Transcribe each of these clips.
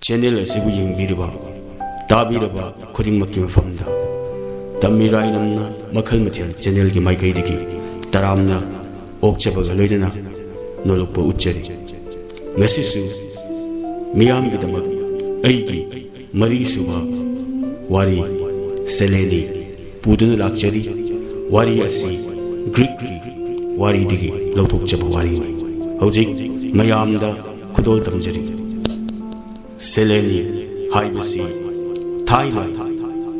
Channel ꯑꯁꯤꯕꯨ ꯌꯦꯡꯕꯤꯔꯤꯕ ꯇꯥꯕꯤꯔꯕ ꯈꯨꯗꯤꯡꯃꯛꯀꯤ ꯃꯐꯝꯗ ꯇꯝꯃꯤꯔꯥꯏꯅꯝꯅ ꯃꯈꯜ ꯃꯊꯦꯜ ꯆꯦꯅꯦꯜꯒꯤ ꯃꯥꯏꯀꯩꯗꯒꯤ ꯇꯔꯥꯝꯅ ꯑꯣꯛꯆꯕꯒ ꯂꯣꯏꯅꯅ ꯅꯣꯂꯨꯛꯄ ꯎꯠꯆꯔꯤ꯫ ꯉꯁꯤꯁꯨ ꯃꯤꯌꯥꯝꯒꯤꯗꯃꯛ ꯑꯩꯒꯤ ꯃꯔꯤꯁꯨꯕ ꯋꯥꯔꯤ ꯁꯦꯂꯦꯅꯤ ꯄꯨꯗꯨꯅ ꯂꯥꯛꯆꯔꯤ꯫ ꯋꯥꯔꯤ ꯑꯁꯤ ꯒ꯭ꯔꯤꯛꯀꯤ ꯋꯥꯔꯤꯗꯒꯤ ꯂꯧꯊꯣꯛꯆꯕ ꯋꯥꯔꯤꯅꯤ꯫ ꯍꯧꯖꯤꯛ ꯃꯌꯥꯝꯗ ꯈꯨꯗꯣꯜ ꯇꯝꯖꯔꯤ꯫ ꯁꯦꯂꯦꯅꯤ ꯍꯥꯏꯕꯁꯤ ꯊꯥꯏꯅ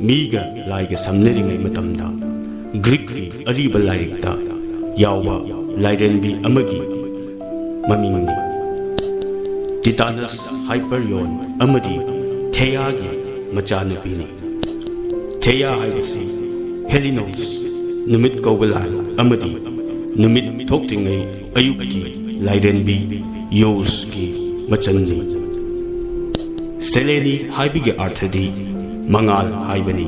ꯃꯤꯒ ꯂꯥꯏꯒ ꯁꯝꯅꯔꯤꯉꯩ ꯃꯇꯝꯗ ꯒ꯭ꯔꯤꯛꯀꯤ ꯑꯔꯤꯕ ꯂꯥꯏꯔꯤꯛꯇ ꯌꯥꯎꯕ ꯂꯥꯏꯔꯦꯟꯕꯤ ꯑꯃꯒꯤ ꯃꯃꯤꯡꯅꯤ꯫ ꯇꯤꯇꯥꯅꯁ ꯍꯥꯏꯄꯔꯤꯌꯣꯟ ꯑꯃꯗꯤ ꯊꯦꯌꯥꯒꯤ ꯃꯆꯥꯅꯨꯄꯤꯅꯤ꯫ ꯊꯦꯌꯥ ꯍꯥꯏꯕꯁꯤ ꯍꯦꯂꯤꯅꯣꯁ ꯅꯨꯃꯤꯠ ꯀꯧꯕ ꯂꯥꯏ ꯑꯃꯗꯤ ꯅꯨꯃꯤꯠ ꯊꯣꯛꯇ꯭ꯔꯤꯉꯩ ꯑꯌꯨꯛꯀꯤ ꯂꯥꯏꯔꯦꯟꯕꯤ ꯌꯣꯁꯀꯤ ꯃꯆꯟꯅꯤ꯫ ꯁꯦꯂꯦꯅꯤ ꯍꯥꯏꯕꯒꯤ ꯑꯥꯔꯊꯗꯤ ꯃꯉꯥꯜ ꯍꯥꯏꯕꯅꯤ꯫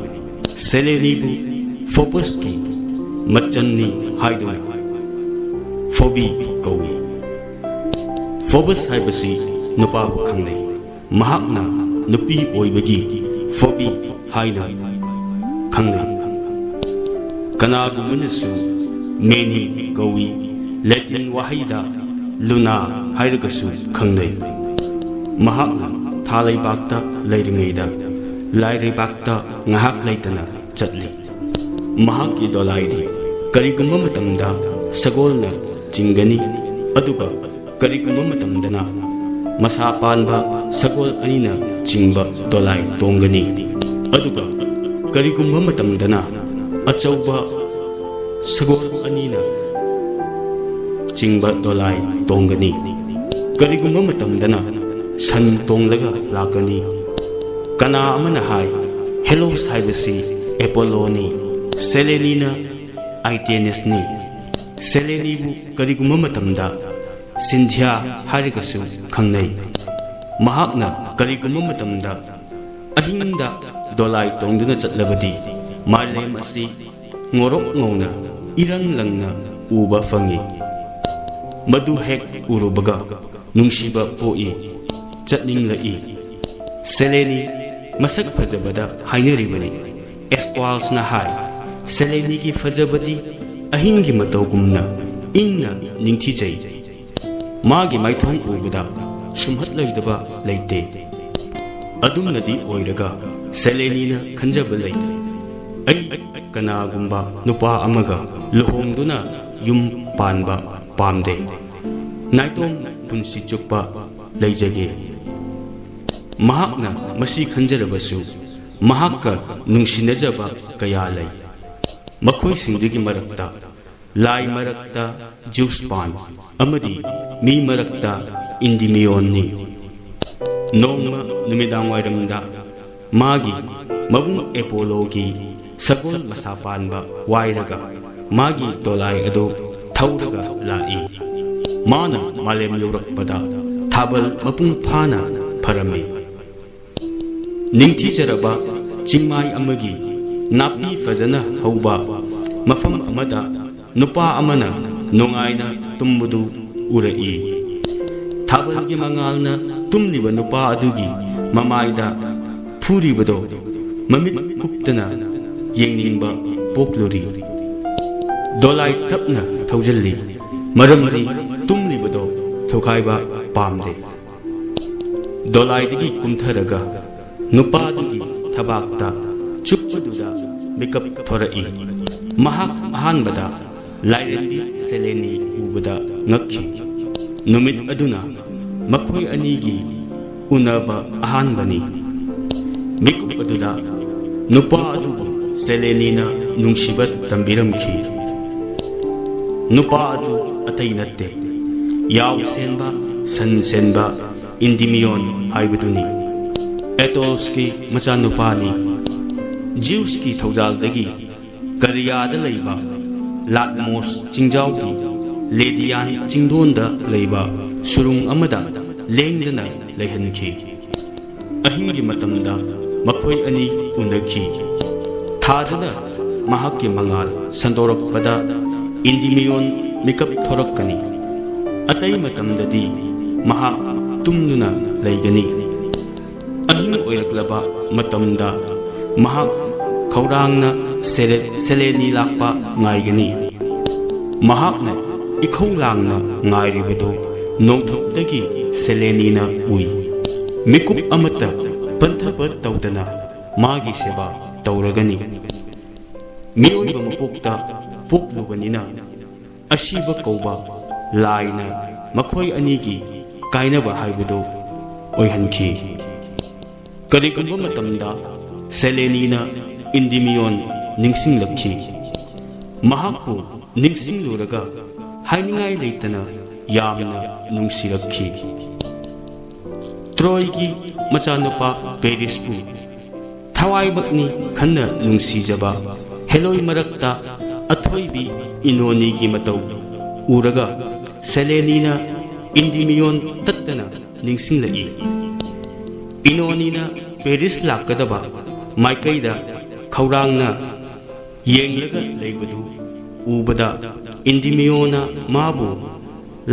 ꯁꯦꯂꯦꯅꯤꯕꯨ ꯐꯣꯕꯁꯀꯤ ꯃꯆꯟꯅꯤ ꯍꯥꯏꯗꯨꯅ ꯐꯣꯕꯤ ꯀꯧꯏ꯫ ꯐꯣꯕꯁ ꯍꯥꯏꯕꯁꯤ ꯅꯨꯄꯥꯕꯨ ꯈꯪꯅꯩ꯫ ꯃꯍꯥꯛꯅ ꯅꯨꯄꯤ ꯑꯣꯏꯕꯒꯤ ꯐꯣꯕꯤ ꯍꯥꯏꯅ ꯈꯪꯅꯩ꯫ ꯀꯅꯥꯒꯨꯝꯕꯅꯁꯨ ꯃꯦꯅꯤ ꯀꯧꯏ꯫ ꯂꯦꯇꯤꯟ ꯋꯥꯍꯩꯗ ꯂꯨꯅꯥ ꯍꯥꯏꯔꯒꯁꯨ ꯈꯪꯅꯩ꯫ ꯃꯍꯥꯛꯅ ꯊꯥ ꯂꯩꯕꯥꯛꯇ ꯂꯩꯔꯤꯉꯩꯗ ꯂꯥꯏꯔꯩꯕꯥꯛꯇ ꯉꯥꯏꯍꯥꯛ ꯂꯩꯇꯅ ꯆꯠꯂꯤ꯫ ꯃꯍꯥꯛꯀꯤ ꯗꯣꯂꯥꯏꯗꯤ ꯀꯔꯤꯒꯨꯝꯕ ꯃꯇꯝꯗ ꯁꯒꯣꯜꯅ ꯆꯤꯡꯒꯅꯤ, ꯑꯗꯨꯒ ꯀꯔꯤꯒꯨꯝꯕ ꯃꯇꯝꯗꯅ ꯃꯁꯥ ꯄꯥꯟꯕ ꯁꯒꯣꯜ ꯑꯅꯤꯅ ꯆꯤꯡꯕ ꯗꯣꯂꯥꯏ ꯇꯣꯡꯒꯅꯤ, ꯑꯗꯨꯒ ꯀꯔꯤꯒꯨꯝꯕ ꯃꯇꯝꯗꯅ ꯑꯆꯧꯕ ꯁꯒꯣꯜ ꯑꯅꯤꯅ ꯆꯤꯡꯕ ꯗꯣꯂꯥꯏ ꯇꯣꯡꯒꯅꯤ, ꯀꯔꯤꯒꯨꯝꯕ ꯃꯇꯝꯗꯅ ꯁꯟ ꯇꯣꯡꯂꯒ ꯂꯥꯛꯀꯅꯤ꯫ ꯀꯅꯥ ꯑꯃꯅ ꯍꯥꯏ ꯍꯦꯂꯣꯁ ꯍꯥꯏꯕꯁꯤ ꯑꯦꯄꯣꯂꯣꯅꯤ, ꯁꯦꯂꯦꯅꯤꯅ ꯑꯥꯏꯇꯦꯅꯤꯁꯅꯤ꯫ ꯁꯦꯂꯦꯅꯤꯕు ꯀꯔꯤꯒꯨꯝꯕ ꯃꯇꯝꯗ ꯁꯤꯟꯊꯤꯌꯥ ꯍꯥꯏꯔꯒꯁꯨ ꯈꯪꯅꯩ꯫ ꯃꯍꯥꯛꯅ ꯀꯔꯤꯒꯨꯝꯕ ꯃꯇꯝꯗ ꯑꯍꯤꯡꯗ ꯗꯣꯂꯥꯏ ꯇꯣꯡꯗꯨꯅ ꯆꯠꯂꯕꯗꯤ ꯃꯥꯂꯦꯝ ꯑꯁꯤ ꯉꯣꯔꯣꯛ ꯉꯧꯅ ꯏꯔꯪ ꯂꯪꯅ ꯎꯕ ꯐꯪꯏ꯫ ꯃꯗꯨ ꯍꯦꯛ ꯎꯔꯨꯕꯒ ꯅꯨꯡꯁꯤꯕ ꯄꯣꯛꯏ, ꯆꯠꯅꯤꯡꯂꯛꯏ꯫ ꯁꯦꯂꯦꯅꯤ ꯃꯁꯛ ꯐꯖꯕꯗ ꯍꯥꯏꯅꯔꯤꯕꯅꯤ꯫ ꯑꯦꯁꯀ꯭ꯋꯥꯜꯁꯅ ꯍꯥꯏ ꯁꯦꯂꯦꯅꯤꯒꯤ ꯐꯖꯕꯗꯤ ꯑꯍꯤꯡꯒꯤ ꯃꯇꯧꯒꯨꯝꯅ ꯏꯪꯅ ꯅꯤꯡꯊꯤꯖꯩ꯫ ꯃꯥꯒꯤ ꯃꯥꯏꯊꯣꯡ ꯎꯕꯗ ꯁꯨꯝꯍꯠꯂꯣꯏꯗꯕ ꯂꯩꯇꯦ꯫ ꯑꯗꯨꯝꯅꯗꯤ ꯑꯣꯏꯔꯒ ꯁꯦꯂꯦꯅꯤꯅ ꯈꯟꯖꯕ ꯂꯩ, ꯑꯩ ꯀꯅꯥꯒꯨꯝꯕ ꯅꯨꯄꯥ ꯑꯃꯒ ꯂꯨꯍꯣꯡꯗꯨꯅ ꯌꯨꯝ ꯄꯥꯟꯕ ꯄꯥꯝꯗꯦ, ꯅꯥꯏꯇꯣꯝ ꯄꯨꯟꯁꯤ ꯆꯨꯞꯄ ꯂꯩꯖꯒꯦ꯫ ꯃꯍꯥꯛꯅ ꯃꯁꯤ ꯈꯟꯖꯔꯕꯁꯨ ꯃꯍꯥꯛꯀ ꯅꯨꯡꯁꯤꯅꯖꯕ ꯀꯌꯥ ꯂꯩ꯫ ꯃꯈꯣꯏꯁꯤꯡꯗꯨꯒꯤ ꯃꯔꯛꯇ ꯂꯥꯏ ꯃꯔꯛꯇ ꯖ꯭ꯌꯨꯁꯄꯥꯟ ꯑꯃꯗꯤ ꯃꯤ ꯃꯔꯛꯇ ꯏꯟꯗꯤꯃꯤꯌꯣꯟꯅꯤ꯫ ꯅꯣꯡꯃ ꯅꯨꯃꯤꯗꯥꯡꯋꯥꯏꯔꯝꯗ ꯃꯥꯒꯤ ꯃꯕꯨꯡ ꯑꯦꯄꯣꯂꯣꯒꯤ ꯁꯒꯣꯜ ꯃꯁꯥ ꯄꯥꯟꯕ ꯋꯥꯏꯔꯒ ꯃꯥꯒꯤ ꯗꯣꯂꯥꯏ ꯑꯗꯨ ꯊꯧꯔꯒ ꯂꯥꯛꯏ꯫ ꯃꯥꯅ ꯃꯥꯂꯦꯝ ꯌꯧꯔꯛꯄꯗ ꯊꯥꯕꯜ ꯃꯄꯨꯡ ꯐꯥꯅ ꯐꯔꯝꯃꯤ꯫ ꯅꯤꯡꯊꯤꯖꯔꯕ ꯆꯤꯡꯃꯥꯏ ꯑꯃꯒꯤ ꯅꯥꯄꯤ ꯐꯖꯅ ꯍꯧꯕ ꯃꯐꯝ ꯑꯃꯗ ꯅꯨꯄꯥ ꯑꯃꯅ ꯅꯨꯡꯉꯥꯏꯅ ꯇꯨꯝꯕꯗꯨ ꯎꯔꯛꯏ꯫ ꯊꯥꯕꯜꯒꯤ ꯃꯉꯥꯜꯅ ꯇꯨꯝꯂꯤꯕ ꯅꯨꯄꯥ ꯑꯗꯨꯒꯤ ꯃꯃꯥꯏꯗ ꯐꯨꯔꯤꯕꯗꯣ ꯃꯃꯤꯠ ꯀꯨꯞꯇꯅ ꯌꯦꯡꯅꯤꯡꯕ ꯄꯣꯛꯂꯨꯔꯤ꯫ ꯗꯣꯂꯥꯏ ꯇꯞꯅ ꯊꯧꯖꯤꯜꯂꯤ, ꯃꯔꯝꯗꯤ ꯇꯨꯝꯂꯤꯕꯗꯣ ꯊꯨꯒꯥꯏꯕ ꯄꯥꯝꯗꯦ꯫ ꯗꯣꯂꯥꯏꯗꯒꯤ ꯀꯨꯝꯊꯔꯒ ꯅꯨꯄꯥꯗꯨꯒꯤ ꯊꯕꯥꯛꯇ ꯆꯨꯞꯄꯗꯨꯗ ꯃꯤꯀꯞ ꯊꯣꯔꯛꯏ꯫ ꯃꯍꯥꯛ ꯑꯍꯥꯟꯕꯗ ꯂꯥꯏꯔꯦꯟꯕꯤ ꯁꯦꯂꯦꯅꯤ ꯎꯕꯗ ꯉꯛꯈꯤ꯫ ꯅꯨꯃꯤꯠ ꯑꯗꯨꯅ ꯃꯈꯣꯏ ꯑꯅꯤꯒꯤ ꯎꯅꯕ ꯑꯍꯥꯟꯕꯅꯤ꯫ ꯃꯤꯀꯨꯞ ꯑꯗꯨꯗ ꯅꯨꯄꯥ ꯑꯗꯨꯕꯨ ꯁꯦꯂꯦꯅꯤꯅ ꯅꯨꯡꯁꯤꯕ ꯇꯝꯕꯤꯔꯝꯈꯤ꯫ ꯅꯨꯄꯥ ꯑꯗꯨ ꯑꯇꯩ ꯅꯠꯇꯦ, ꯌꯥꯎ ꯁꯦꯟꯕ ꯁꯟ ꯁꯦꯟꯕ ꯏꯟꯗꯤꯃꯤꯌꯣꯟ ꯍꯥꯏꯕꯗꯨꯅꯤ꯫ ꯑꯦꯇꯣꯜꯁꯀꯤ ꯃꯆꯥꯅꯨꯄꯥꯅꯤ꯫ ꯖ꯭ꯌꯨꯁꯀꯤ ꯊꯧꯖꯥꯜꯗꯒꯤ ꯀꯔꯤꯌꯥꯗ ꯂꯩꯕ ꯂꯥꯠꯃꯣꯁ ꯆꯤꯡꯖꯥꯎꯒꯤ ꯂꯦꯗꯤꯌꯥꯟ ꯆꯤꯡꯗꯣꯟꯗ ꯂꯩꯕ ꯁꯨꯔꯨꯡ ꯑꯃꯗ ꯂꯦꯡꯗꯅ ꯂꯩꯍꯟꯈꯤ꯫ ꯑꯍꯤꯡꯒꯤ ꯃꯇꯝꯗ ꯃꯈꯣꯏ ꯑꯅꯤ ꯎꯅꯈꯤ꯫ ꯊꯥꯗꯨꯅ ꯃꯍꯥꯛꯀꯤ ꯃꯉꯥꯜ ꯁꯟꯗꯣꯔꯛꯄꯗ ꯏꯟꯗꯤꯃꯤꯌꯣꯟ ꯃꯤꯀꯞ ꯊꯣꯔꯛꯀꯅꯤ, ꯑꯇꯩ ꯃꯇꯝꯗꯗꯤ ꯃꯍꯥꯛ ꯇꯨꯝꯗꯨꯅ ꯂꯩꯒꯅꯤ꯫ ꯂꯣꯏꯔꯛꯂꯕ ꯃꯇꯝꯗ ꯃꯍꯥꯛ ꯈꯧꯔꯥꯡꯅ ꯁꯦꯂꯦꯅꯤ ꯂꯥꯛꯄ ꯉꯥꯏꯒꯅꯤ꯫ ꯃꯍꯥꯛꯅ ꯏꯈꯧ ꯂꯥꯡꯅ ꯉꯥꯏꯔꯤꯕꯗꯨ ꯅꯣꯡꯊꯛꯇꯒꯤ ꯁꯦꯂꯦꯅꯤꯅ ꯎꯏ꯫ ꯃꯤꯀꯨꯞ ꯑꯃꯠꯇ ꯄꯟꯊꯕ ꯇꯧꯗꯅ ꯃꯥꯒꯤ ꯁꯦꯕꯥ ꯇꯧꯔꯒꯅꯤ꯫ ꯃꯤꯑꯣꯏꯕ ꯃꯄꯣꯛꯇ ꯄꯣꯛꯂꯨꯕꯅꯤꯅ ꯑꯁꯤꯕ ꯀꯧꯕ ꯂꯥꯏꯅ ꯃꯈꯣꯏ ꯑꯅꯤꯒꯤ ꯀꯥꯏꯅꯕ ꯍꯥꯏꯕꯗꯨ ꯑꯣꯏꯍꯟꯈꯤ꯫ ꯀꯔꯤꯒꯨꯝꯕ ꯃꯇꯝꯗ ꯁꯦꯂꯦꯅꯤꯅ ꯏꯟꯗꯤꯃꯤꯌꯣꯟ ꯅꯤꯡꯁꯤꯡꯂꯛꯈꯤ꯫ ꯃꯍꯥꯛꯄꯨ ꯅꯤꯡꯁꯤꯡꯂꯨꯔꯒ ꯍꯥꯏꯅꯤꯡꯉꯥꯏ ꯂꯩꯇꯅ ꯌꯥꯝꯅ ꯅꯨꯡꯁꯤꯔꯛꯈꯤ꯫ ꯇ꯭ꯔꯣꯏꯒꯤ ꯃꯆꯥꯅꯨꯄꯥ ꯄꯦꯔꯤꯁꯄꯨ ꯊꯋꯥꯏꯃꯛꯅꯤ ꯈꯟꯅ ꯅꯨꯡꯁꯤꯖꯕ ꯍꯦꯂꯣꯏ ꯃꯔꯛꯇ ꯑꯊꯣꯏꯕꯤ ꯏꯅꯣꯅꯤꯒꯤ ꯃꯇꯧ ꯎꯔꯒ ꯁꯦꯂꯦꯅꯤꯅ ꯏꯟꯗꯤꯃꯤꯌꯣꯟ ꯇꯠꯇꯅ ꯅꯤꯡꯁꯤꯡꯂꯛꯏ꯫ ꯏꯅꯣꯅꯤꯅ ꯄꯦꯔꯤꯁ ꯂꯥꯛꯀꯗꯕ ꯃꯥꯏꯀꯩꯗ ꯈꯧꯔꯥꯡꯅ ꯌꯦꯡꯂꯒ ꯂꯩꯕꯗꯨ ꯎꯕꯗ ꯏꯟꯗꯤꯃꯤꯌꯣꯅ ꯃꯥꯕꯨ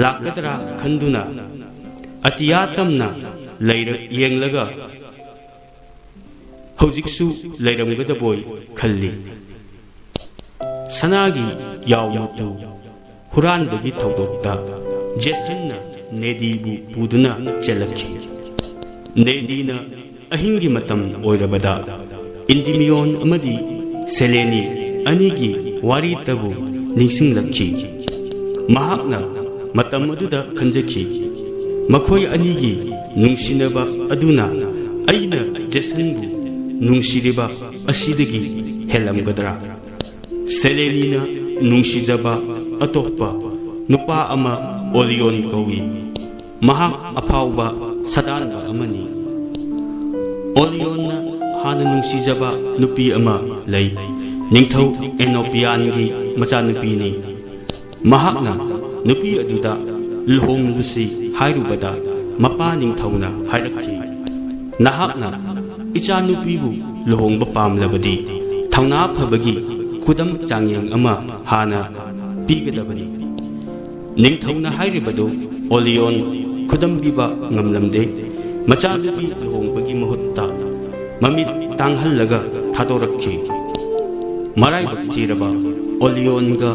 ꯂꯥꯛꯀꯗ꯭ꯔꯥ ꯈꯟꯗꯨꯅ ꯑꯇꯤꯌꯥ ꯇꯝꯅ ꯌꯦꯡꯂꯒ ꯍꯧꯖꯤꯛꯁꯨ ꯂꯩꯔꯝꯒꯗꯕꯣꯏ ꯈꯜꯂꯤ꯫ ꯁꯅꯥꯒꯤ ꯌꯥꯎꯃꯨꯇꯨ ꯍꯨꯔꯥꯟꯕꯒꯤ ꯊꯧꯗꯣꯛꯇ ꯖꯦꯁꯟꯅ ꯅꯦꯗꯤꯕꯨ ꯄꯨꯗꯨꯅ ꯆꯦꯜꯂꯛꯈꯤ꯫ ꯅꯦꯗꯤꯅ ꯑꯍꯤꯡꯒꯤ ꯃꯇꯝ ꯑꯣꯏꯔꯕꯗ ꯏꯟꯗꯤꯃꯤꯌꯣꯟ ꯑꯃꯗꯤ ꯁꯦꯂꯦꯅꯤ ꯑꯅꯤꯒꯤ ꯋꯥꯔꯤꯇꯕꯨ ꯅꯤꯡꯁꯤꯡꯂꯛꯈꯤ꯫ ꯃꯍꯥꯛꯅ ꯃꯇꯝ ꯑꯗꯨꯗ ꯈꯟꯖꯈꯤ, ꯃꯈꯣꯏ ꯑꯅꯤꯒꯤ ꯅꯨꯡꯁꯤꯅꯕ ꯑꯗꯨꯅ ꯑꯩꯅ ꯖꯦꯁꯟꯕꯨ ꯅꯨꯡꯁꯤꯔꯤꯕ ꯑꯁꯤꯗꯒꯤ ꯍꯦꯜꯂꯝꯒꯗ꯭ꯔꯥ? ꯁꯦꯂꯦꯅꯤꯅ ꯅꯨꯡꯁꯤꯖꯕ ꯑꯇꯣꯞꯄ ꯅꯨꯄꯥ ꯑꯃ ꯑꯣꯂꯤꯌꯣꯟ ꯀꯧꯏ꯫ ꯃꯍꯥꯛ ꯑꯐꯥꯎꯕ ꯁꯗꯥꯟꯕ ꯑꯃꯅꯤ꯫ ꯑꯣꯂꯤꯌꯣꯟꯅ ꯍꯥꯟꯅ ꯅꯨꯡꯁꯤꯖꯕ ꯅꯨꯄꯤ ꯑꯃ ꯂꯩ꯫ ꯅꯤꯡꯊꯧ ꯑꯦꯅꯣꯄꯤꯌꯥꯟꯒꯤ ꯃꯆꯥꯅꯨꯄꯤꯅꯤ꯫ ꯃꯍꯥꯛꯅ ꯅꯨꯄꯤ ꯑꯗꯨꯗ ꯂꯨꯍꯣꯡꯂꯨꯁꯤ ꯍꯥꯏꯔꯨꯕꯗ ꯃꯄꯥ ꯅꯤꯡꯊꯧꯅ ꯍꯥꯏꯔꯛꯈꯤ, ꯅꯍꯥꯛꯅ ꯏꯆꯥꯅꯨꯄꯤꯕꯨ ꯂꯨꯍꯣꯡꯕ ꯄꯥꯝꯂꯕꯗꯤ ꯊꯧꯅꯥ ꯐꯕꯒꯤ ꯈꯨꯗꯝ ꯆꯥꯡꯌꯦꯡ ꯑꯃ ꯍꯥꯟꯅ ꯄꯤꯒꯗꯕꯅꯤ꯫ ꯅꯤꯡꯊꯧꯅ ꯍꯥꯏꯔꯤꯕꯗꯨ ꯑꯣꯂꯤꯌꯣꯟ ꯈꯨꯗꯝꯕꯤꯕ ꯉꯝꯂꯝꯗꯦ꯫ ꯃꯆꯥꯅꯨꯄꯤ ꯂꯨꯍꯣꯡꯕꯒꯤ ꯃꯍꯨꯠꯇ ꯃꯃꯤꯠ ꯇꯥꯡꯍꯜꯂꯒ ꯊꯥꯗꯣꯔꯛꯈꯤ꯫ ꯃꯔꯥꯏꯕꯛ ꯊꯤꯔꯕ ꯑꯣꯂꯤꯌꯣꯟꯒ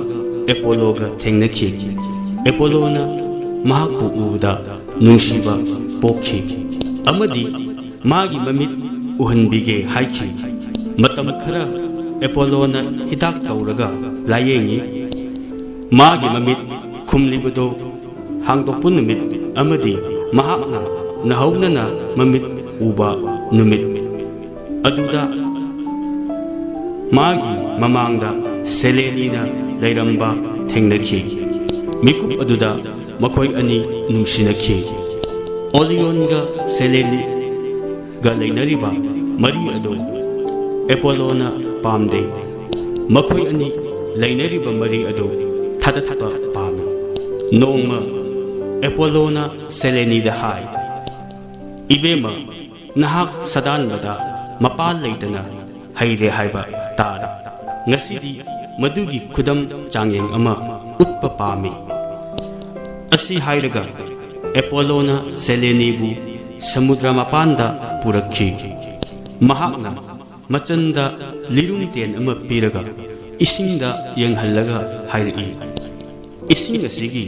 ꯑꯦꯄꯣꯂꯣꯒ ꯊꯦꯡꯅꯈꯤ꯫ ꯑꯦꯄꯣꯂꯣꯅ ꯃꯍꯥꯛꯄꯨ ꯎꯕꯗ ꯅꯨꯡꯁꯤꯕ ꯄꯣꯛꯈꯤ ꯑꯃꯗꯤ ꯃꯥꯒꯤ ꯃꯃꯤꯠ ꯎꯍꯟꯕꯤꯒꯦ ꯍꯥꯏꯈꯤ꯫ ꯃꯇꯝ ꯈꯔ ꯑꯦꯄꯣꯂꯣꯅ ꯍꯤꯗꯥꯛ ꯇꯧꯔꯒ ꯂꯥꯌꯦꯡꯉꯤ꯫ ꯃꯥꯒꯤ ꯃꯃꯤꯠ ꯈꯨꯝꯂꯤꯕꯗꯨ ꯍꯥꯡꯗꯣꯛꯄ ꯅꯨꯃꯤꯠ ꯑꯃꯗꯤ ꯃꯍꯥꯛꯅ ꯅꯍꯧꯅꯅ ꯃꯃꯤꯠ ꯎꯕ ꯅꯨꯃꯤꯠ ꯑꯗꯨꯗ ꯃꯥꯒꯤ ꯃꯃꯥꯡꯗ ꯁꯦꯂꯦꯅꯤꯅ ꯂꯩꯔꯝꯕ ꯊꯦꯡꯅꯈꯤ꯫ ꯃꯤꯀꯨꯞ ꯑꯗꯨꯗ ꯃꯈꯣꯏ ꯑꯅꯤ ꯅꯨꯡꯁꯤꯅꯈꯤ꯫ ꯑꯣꯂꯤꯌꯣꯟꯒ ꯁꯦꯂꯦꯅꯤꯒ ꯂꯩꯅꯔꯤꯕ ꯃꯔꯤ ꯑꯗꯨ ꯑꯦꯄꯣꯂꯣꯅ ꯄꯥꯝꯗꯦ꯫ ꯃꯈꯣꯏ ꯑꯅꯤ ꯂꯩꯅꯔꯤꯕ ꯃꯔꯤ ꯑꯗꯨ ꯊꯥꯗꯠꯄ ꯄꯥꯝꯃꯤ꯫ ꯅꯣꯡꯃ ꯑꯦꯄꯣꯂꯣꯅ ꯁꯦꯂꯦꯅꯤꯗ ꯍꯥꯏ, ꯏꯕꯦꯝꯃ, ꯅꯍꯥꯛ ꯁꯗꯥꯟꯕꯗ ꯃꯄꯥꯜ ꯂꯩꯇꯅ ꯍꯩꯔꯦ ꯍꯥꯏꯕ ꯇꯥꯔꯦ꯫ ꯉꯁꯤꯗꯤ ꯃꯗꯨꯒꯤ ꯈꯨꯗꯝ ꯆꯥꯡꯌꯦꯡ ꯑꯃ ꯎꯠꯄ ꯄꯥꯝꯃꯤ꯫ ꯑꯁꯤ ꯍꯥꯏꯔꯒ ꯑꯦꯄꯣꯂꯣꯅ ꯁꯦꯂꯦꯅꯤꯕꯨ ꯁꯃꯨꯗ꯭ꯔ ꯃꯄꯥꯟꯗ ꯄꯨꯔꯛꯈꯤ꯫ ꯃꯍꯥꯛꯅ ꯃꯆꯟꯗ ꯂꯤꯔꯨꯡꯇꯦꯟ ꯑꯃ ꯄꯤꯔꯒ ꯏꯁꯤꯡꯗ ꯌꯦꯡꯍꯜꯂꯒ ꯍꯥꯏꯔꯛꯏ, ꯏꯁꯤꯡ ꯑꯁꯤꯒꯤ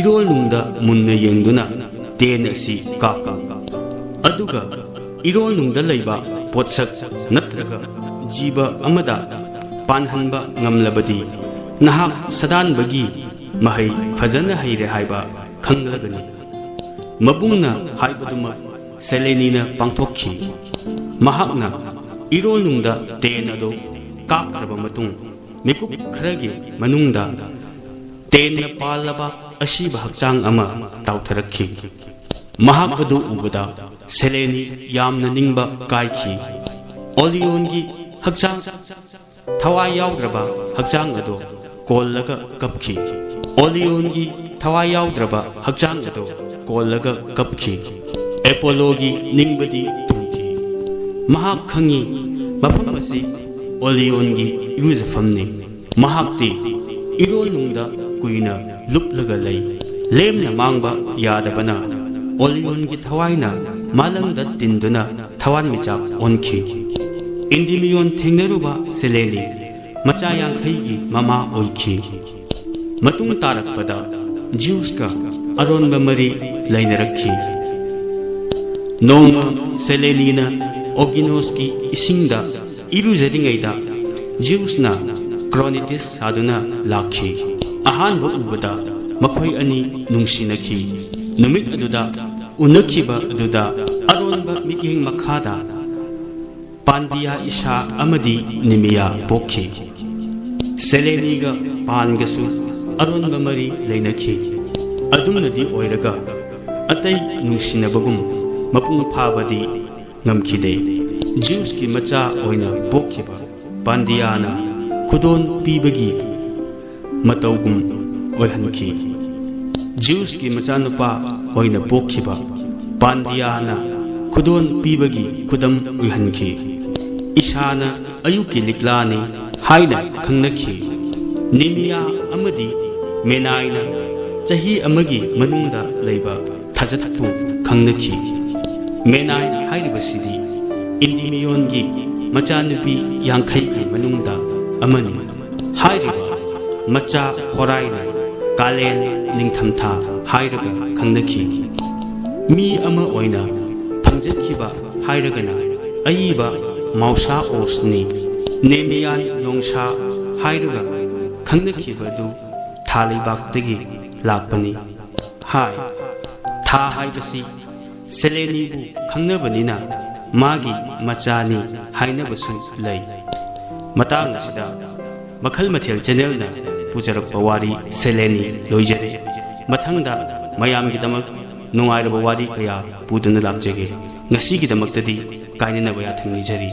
ꯏꯔꯣꯜꯅꯨꯡꯗ ꯃꯨꯟꯅ ꯌꯦꯡꯗꯨꯅ ꯇꯦꯟ ꯑꯁꯤ ꯀꯥꯞꯄꯨ꯫ ꯑꯗꯨꯒ ꯏꯔꯣꯜꯅꯨꯡꯗ ꯂꯩꯕ ꯄꯣꯠꯁꯛ ꯅꯠꯇ꯭ꯔꯒ ꯖꯤꯕ ꯑꯃꯗ ꯄꯥꯟꯍꯟꯕ ꯉꯝꯂꯕꯗꯤ ꯅꯍꯥꯛ ꯁꯗꯥꯟꯕꯒꯤ ꯃꯍꯩ ꯐꯖꯅ ꯍꯩꯔꯦ ꯍꯥꯏꯕ ꯈꯪꯂꯒꯅꯤ꯫ ꯃꯕꯨꯡꯅ ꯍꯥꯏꯕꯗꯨꯃꯛ ꯁꯦꯂꯦꯅꯤꯅ ꯄꯥꯡꯊꯣꯛꯈꯤ꯫ ꯃꯍꯥꯛꯅ ꯏꯔꯣꯜꯅꯨꯡꯗ ꯇꯦꯟ ꯑꯗꯨ ꯀꯥꯞꯈ꯭ꯔꯕ ꯃꯇꯨꯡ ꯃꯤꯀꯨꯞ ꯈꯔꯒꯤ ꯃꯅꯨꯡꯗ ꯇꯦꯟꯅ ꯄꯥꯜꯂꯕ ꯑꯁꯤꯕ ꯍꯛꯆꯥꯡ ꯑꯃ ꯇꯥꯎꯊꯔꯛꯈꯤ꯫ ꯃꯍꯥꯛ ꯑꯗꯨ ꯎꯕꯗ ꯁꯦꯂꯦꯅꯤ ꯌꯥꯝꯅ ꯅꯤꯡꯕ ꯀꯥꯏꯈꯤ꯫ ꯑꯣꯂꯤꯌꯣꯟꯒꯤ ꯍꯛꯆꯥꯡ ꯊꯋꯥꯏ ꯌꯥꯎꯗ꯭ꯔꯕ ꯍꯛꯆꯥꯡ ꯑꯗꯨ ꯀꯣꯜꯂꯒ ꯀꯞꯈꯤ꯫ ꯑꯣꯂꯤꯌꯣꯟꯒꯤ ꯊꯋꯥꯏ ꯌꯥꯎꯗ꯭ꯔꯕ ꯍꯛꯆꯥꯡ ꯑꯗꯨ ꯀꯣꯜꯂꯒ ꯀꯞꯈꯤ꯫ ꯑꯦꯄꯣꯂꯣꯒꯤ ꯅꯤꯡꯕꯗꯤ ꯊꯨꯡꯈꯤ꯫ ꯃꯍꯥꯛ ꯈꯪꯉꯤ ꯃꯐꯝ ꯑꯁꯤ ꯑꯣꯂꯤꯌꯣꯟꯒꯤ ꯏꯔꯨꯖꯐꯝꯅꯤ꯫ ꯃꯍꯥꯛꯇꯤ ꯏꯔꯣꯜꯅꯨꯡꯗ ꯀꯨꯏꯅ ꯂꯨꯞꯂꯒ ꯂꯩ꯫ ꯂꯦꯝꯅ ꯃꯥꯡꯕ ꯌꯥꯗꯕꯅ ꯑꯣꯂꯤꯌꯣꯟꯒꯤ ꯊꯋꯥꯏꯅ ꯃꯥꯂꯪꯗ ꯇꯤꯟꯗꯨꯅ ꯊꯋꯥꯟ ꯃꯤꯆꯥꯛ ꯑꯣꯟꯈꯤ꯫ ꯏꯟꯗꯤꯃꯤꯌꯣꯟ ꯊꯦꯡꯅꯔꯨꯕ ꯁꯦꯂꯦꯅꯤ ꯃꯆꯥ 50ꯒꯤ ꯃꯃꯥ ꯑꯣꯏꯈꯤ꯫ ꯃꯇꯨꯡ ꯇꯥꯔꯛꯄꯗ ꯖ꯭ꯌꯨꯁꯀ ꯑꯔꯣꯟꯕ ꯃꯔꯤ ꯂꯩꯅꯔꯛꯈꯤ꯫ ꯅꯣꯡꯃ ꯁꯦꯂꯦꯅꯤꯅ ꯑꯣꯒꯤꯅꯣꯁꯀꯤ ꯏꯁꯤꯡꯗ ꯏꯔꯨꯖꯔꯤꯉꯩꯗ ꯖ꯭ꯌꯨꯁꯅ ꯀ꯭ꯔꯣꯅꯤꯇꯤꯁ ꯁꯥꯗꯨꯅ ꯂꯥꯛꯈꯤ꯫ ꯑꯍꯥꯟꯕ ꯎꯕꯗ ꯃꯈꯣꯏ ꯑꯅꯤ ꯅꯨꯡꯁꯤꯅꯈꯤ꯫ ꯅꯨꯃꯤꯠ ꯑꯗꯨꯗ ꯎꯅꯈꯤꯕ ꯑꯗꯨꯗ ꯑꯔꯣꯟꯕ ꯃꯤꯠꯌꯦꯡ ꯃꯈꯥꯗ ꯄꯥꯟꯗꯤꯌꯥ ꯏꯁꯥ ꯑꯃꯗꯤ ꯅꯤꯃꯤꯌꯥ ꯄꯣꯛꯈꯤ꯫ ꯁꯦꯂꯦꯅꯤꯒ ꯄꯥꯟꯒꯁꯨ ꯑꯔꯣꯟꯕ ꯃꯔꯤ ꯂꯩꯅꯈꯤ꯫ ꯑꯗꯨꯝꯅꯗꯤ ꯑꯣꯏꯔꯒ ꯑꯇꯩ ꯅꯨꯡꯁꯤꯅꯕꯒꯨꯝ ꯃꯄꯨꯡ ꯐꯥꯕꯗꯤ ꯉꯝꯈꯤꯗꯦ꯫ ꯖ꯭ꯌꯨꯁꯀꯤ ꯃꯆꯥ ꯑꯣꯏꯅ ꯄꯣꯛꯈꯤꯕ ꯄꯥꯟꯗꯤꯌꯥꯅ ꯈꯨꯗꯣꯜ ꯄꯤꯕꯒꯤ ꯃꯇꯧꯒꯨꯝ ꯑꯣꯏꯍꯟꯈꯤ꯫ ꯖ꯭ꯌꯨꯁꯀꯤ ꯃꯆꯥꯅꯨꯄꯥ ꯑꯣꯏꯅ ꯄꯣꯛꯈꯤꯕ ꯄꯥꯟꯗꯤꯌꯥꯅ ꯈꯨꯗꯣꯜ ꯄꯤꯕꯒꯤ ꯈꯨꯗꯝ ꯑꯣꯏꯍꯟꯈꯤ꯫ ꯏꯁꯥꯅ ꯑꯌꯨꯛꯀꯤ ꯂꯤꯛꯂꯥꯅꯤ ꯍꯥꯏꯅ ꯈꯪꯅꯈꯤ꯫ ꯅꯤꯃꯤꯌꯥ ꯑꯃꯗꯤ ꯃꯦꯅꯥꯏꯅ ꯆꯍꯤ ꯑꯃꯒꯤ ꯃꯅꯨꯡꯗ ꯂꯩꯕ ꯊꯥꯖꯠꯄꯨ ꯈꯪꯅꯈꯤ꯫ ꯃꯦꯅꯥꯏ ꯍꯥꯏꯔꯤꯕꯁꯤꯗꯤ ꯏꯟꯗꯤꯃꯤꯌꯣꯟꯒꯤ ꯃꯆꯥꯅꯨꯄꯤ 50ꯒꯤ ꯃꯅꯨꯡꯗ ꯑꯃꯅꯤ꯫ ꯍꯥꯏꯔꯤꯕ ꯃꯆꯥ ꯍꯣꯔꯥꯏꯅ ꯀꯥꯂꯦꯟ ꯅꯤꯡꯊꯝꯊꯥ ꯍꯥꯏꯔꯒ ꯈꯪꯅꯈꯤ꯫ ꯃꯤ ꯑꯃ ꯑꯣꯏꯅ ꯐꯪꯖꯈꯤꯕ ꯍꯥꯏꯔꯒꯅ ꯑꯏꯕ ꯃꯥꯎꯁꯥ ꯑꯣꯁꯅꯤ꯫ ꯅꯦꯃꯤꯌꯥꯟ ꯅꯣꯡꯁꯥ ꯍꯥꯏꯔꯒ ꯈꯪꯅꯈꯤꯕꯗꯨ ꯊꯥ ꯂꯩꯕꯥꯛꯇꯒꯤ ꯂꯥꯛꯄꯅꯤ꯫ ꯍꯥꯏ ꯊꯥ ꯍꯥꯏꯕꯁꯤ ꯁꯦꯂꯦꯅꯤꯕꯨ ꯈꯪꯅꯕꯅꯤꯅ ꯃꯥꯒꯤ ꯃꯆꯥꯅꯤ ꯍꯥꯏꯅꯕꯁꯨ ꯂꯩ꯫ ꯃꯇꯥꯡ ꯑꯁꯤꯗ ꯃꯈꯜ ꯃꯊꯦꯜ ꯆꯦꯅꯦꯜꯅ ꯄꯨꯖꯔꯛꯄ ꯋꯥꯔꯤ ꯁꯦꯂꯦꯅꯤ ꯂꯣꯏꯖꯔꯦ꯫ ꯃꯊꯪꯗ ꯃꯌꯥꯝꯒꯤꯗꯃꯛ ꯅꯨꯡꯉꯥꯏꯔꯕ ꯋꯥꯔꯤ ꯀꯌꯥ ꯄꯨꯗꯨꯅ ꯂꯥꯛꯆꯒꯦ꯫ ꯉꯁꯤꯒꯤꯗꯃꯛꯇꯗꯤ ꯀꯥꯏꯅꯅꯕ ꯌꯥꯊꯪ ꯅꯤꯖꯔꯤ꯫